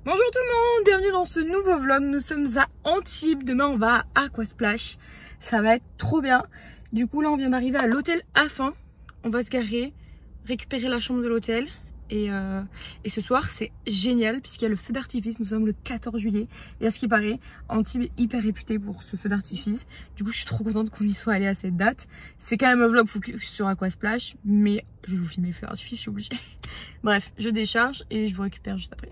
Bonjour tout le monde, bienvenue dans ce nouveau vlog. Nous sommes à Antibes, demain on va à Aquasplash. Ça va être trop bien. Du coup là on vient d'arriver à l'hôtel Affin. On va se garer, récupérer la chambre de l'hôtel. Et ce soir c'est génial puisqu'il y a le feu d'artifice. Nous sommes le 14 juillet et à ce qui paraît Antibes est hyper réputé pour ce feu d'artifice. Du coup je suis trop contente qu'on y soit allé à cette date. C'est quand même un vlog focus sur Aquasplash, mais je vais vous filmer le feu d'artifice, je suis obligée. Bref, je décharge et je vous récupère juste après.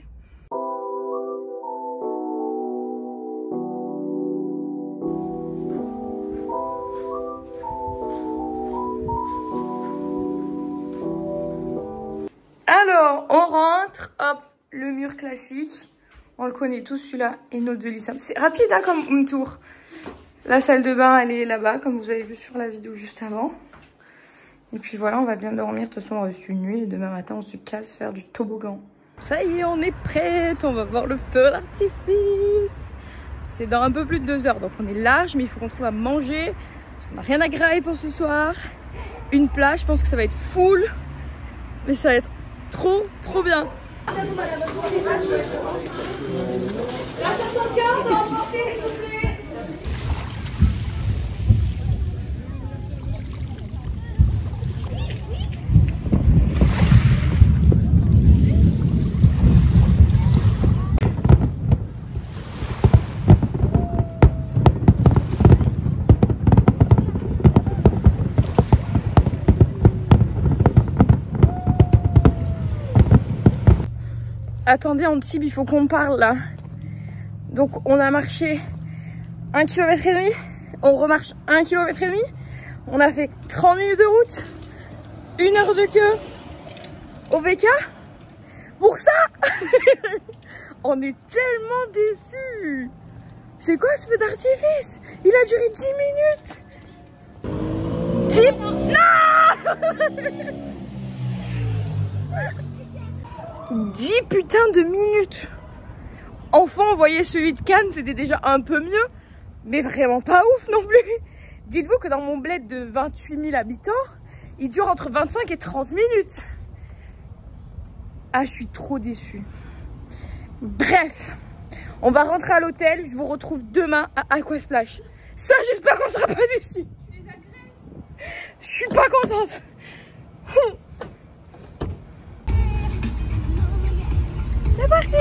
Alors, on rentre, hop, le mur classique. On le connaît tous, celui-là, et notre de l'Issam. C'est rapide hein, comme tour. La salle de bain, elle est là-bas, comme vous avez vu sur la vidéo juste avant. Et puis voilà, on va bien dormir. De toute façon, on reste une nuit et demain matin, on se casse faire du toboggan. Ça y est, on est prête. On va voir le feu d'artifice. C'est dans un peu plus de 2 heures, donc on est large, mais il faut qu'on trouve à manger. Parce qu'on n'a rien à grailler pour ce soir. Une plage, je pense que ça va être full. Mais ça va être trop bien. La 75 à emporter, s'il vous plaît. Attendez, Antibes, il faut qu'on parle là. Donc on a marché 1,5 km, on remarche 1,5 km, on a fait 30 minutes de route, 1 heure de queue au BK pour ça. On est tellement déçus. C'est quoi ce feu d'artifice? Il a duré 10 minutes. 10... Non 10 putains de minutes. Enfin, on voyait celui de Cannes, c'était déjà un peu mieux, mais vraiment pas ouf non plus. Dites-vous que dans mon bled de 28 000 habitants, il dure entre 25 et 30 minutes. Ah, je suis trop déçue. Bref, on va rentrer à l'hôtel. Je vous retrouve demain à Aquasplash. Ça, j'espère qu'on sera pas déçus. Je suis pas contente. C'est parti!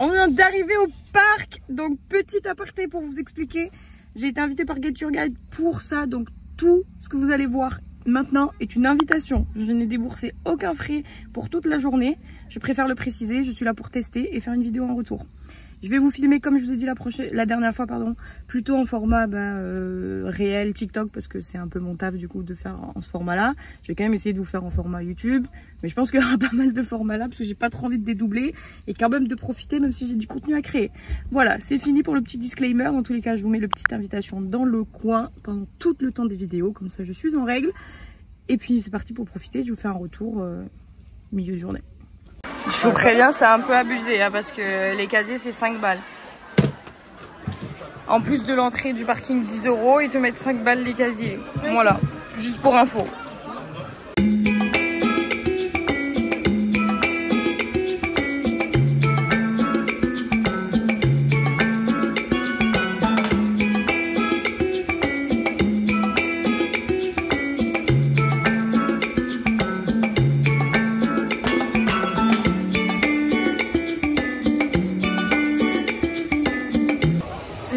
On vient d'arriver au parc, donc petit aparté pour vous expliquer. J'ai été invitée par Get Your Guide pour ça, donc tout ce que vous allez voir maintenant est une invitation. Je n'ai déboursé aucun frais pour toute la journée. Je préfère le préciser, je suis là pour tester et faire une vidéo en retour. Je vais vous filmer comme je vous ai dit la dernière fois, plutôt en format réel TikTok parce que c'est un peu mon taf du coup de faire en ce format-là. Je vais quand même essayer de vous faire en format YouTube, mais je pense qu'il y aura pas mal de formats là parce que j'ai pas trop envie de dédoubler et quand même de profiter même si j'ai du contenu à créer. Voilà, c'est fini pour le petit disclaimer. Dans tous les cas, je vous mets le petite invitation dans le coin pendant tout le temps des vidéos, comme ça je suis en règle. Et puis c'est parti pour profiter, je vous fais un retour milieu de journée. Je vous préviens, c'est un peu abusé hein, parce que les casiers c'est 5 balles. En plus de l'entrée du parking 10 €, ils te mettent 5 balles les casiers. Voilà, juste pour info.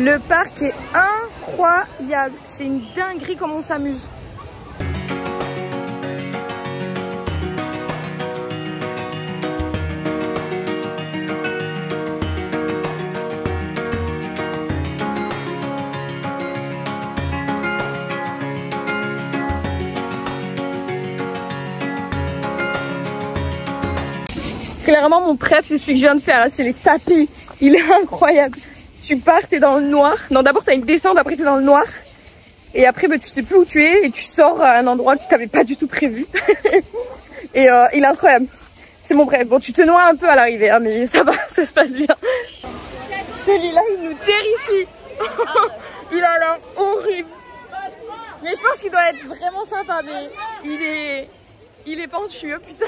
Le parc est incroyable, c'est une dinguerie comme on s'amuse. Clairement mon préf c'est celui que je viens de faire, c'est les tapis, il est incroyable. Tu pars, t'es dans le noir. Non, d'abord t'as une descente, après t'es dans le noir. Et après, tu sais plus où tu es et tu sors à un endroit que t'avais pas du tout prévu. Et il est incroyable. C'est mon rêve. Bon, tu te noies un peu à l'arrivée, hein, mais ça va, ça se passe bien. Celui-là, il nous terrifie. Il a l'air horrible. Mais je pense qu'il doit être vraiment sympa, mais il est pentu, putain.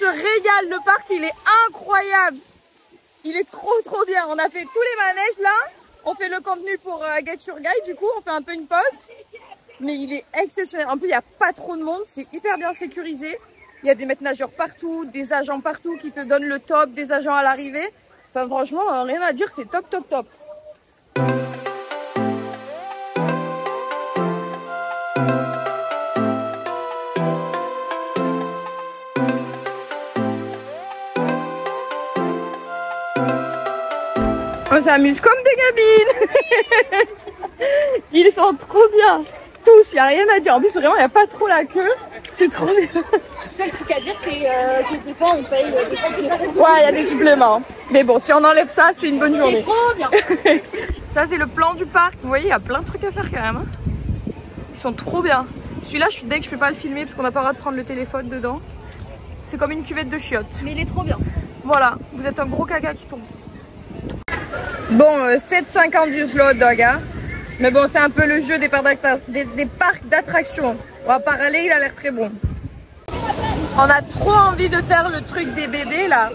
se régale, le parc il est incroyable. Il est trop bien. On a fait tous les manèges là. On fait le contenu pour Get Your Guide, du coup on fait un peu une pause. Mais il est exceptionnel. En plus il n'y a pas trop de monde, c'est hyper bien sécurisé. Il y a des maîtres nageurs partout, des agents partout qui te donnent le top, des agents à l'arrivée. Enfin franchement, rien à dire, c'est top. On s'amuse comme des gamines. Ils sont trop bien. Tous, il n'y a rien à dire. En plus, vraiment, il n'y a pas trop la queue. C'est trop bien. Le seul truc à dire, c'est que des fois, on paye des fois tous les jours. Ouais, il y a des suppléments. Mais bon, si on enlève ça, c'est une bonne journée. C'est trop bien. Ça, c'est le plan du parc. Vous voyez, il y a plein de trucs à faire quand même. Hein. Ils sont trop bien. Celui-là, je suis deg, je peux pas le filmer parce qu'on n'a pas le droit de prendre le téléphone dedans. C'est comme une cuvette de chiottes. Mais il est trop bien. Voilà, vous êtes un gros caca qui tombe. Bon, 7,50 juste le hot dog, hein. Mais bon, c'est un peu le jeu des parcs d'attractions. On va pas râler, il a l'air très bon. On a trop envie de faire le truc des bébés là.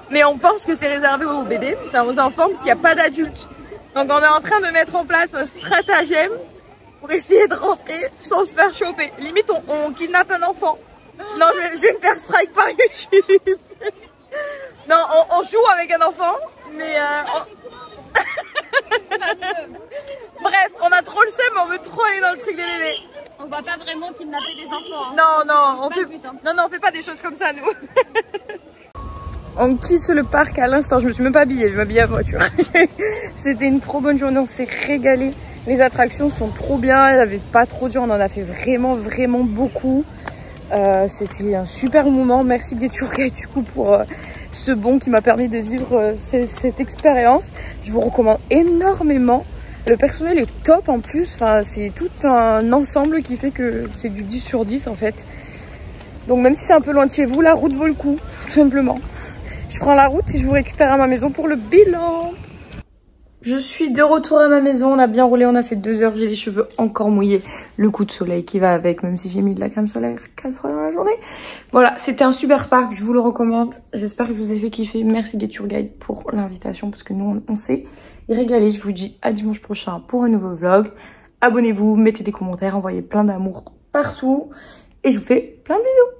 Mais on pense que c'est réservé aux bébés, enfin aux enfants, parce qu'il n'y a pas d'adultes. Donc on est en train de mettre en place un stratagème pour essayer de rentrer sans se faire choper. Limite, on kidnappe un enfant. Non, je vais me faire strike par YouTube. Non, on joue avec un enfant, mais bref, on a trop le seum, mais on veut trop aller dans le truc des bébés. On va pas vraiment kidnapper des enfants. Hein. Non, on fait pas des choses comme ça, nous. On quitte le parc à l'instant, je me suis même pas habillée, je m'habille à voiture. C'était une trop bonne journée, on s'est régalé. Les attractions sont trop bien, il n'y avait pas trop de gens, on en a fait vraiment beaucoup. C'était un super moment, merci Get Your Guide du coup pour ce bon qui m'a permis de vivre cette expérience. Je vous recommande énormément. Le personnel est top en plus, enfin, c'est tout un ensemble qui fait que c'est du 10 sur 10 en fait. Donc même si c'est un peu loin de chez vous, la route vaut le coup, tout simplement. Je prends la route et je vous récupère à ma maison pour le bilan. Je suis de retour à ma maison, on a bien roulé, on a fait 2 heures, j'ai les cheveux encore mouillés. Le coup de soleil qui va avec, même si j'ai mis de la crème solaire 4 fois dans la journée. Voilà, c'était un super parc, je vous le recommande. J'espère que je vous ai fait kiffer. Merci Get Your Guide pour l'invitation, parce que nous, on s'est régalé. Je vous dis à dimanche prochain pour un nouveau vlog. Abonnez-vous, mettez des commentaires, envoyez plein d'amour partout. Et je vous fais plein de bisous.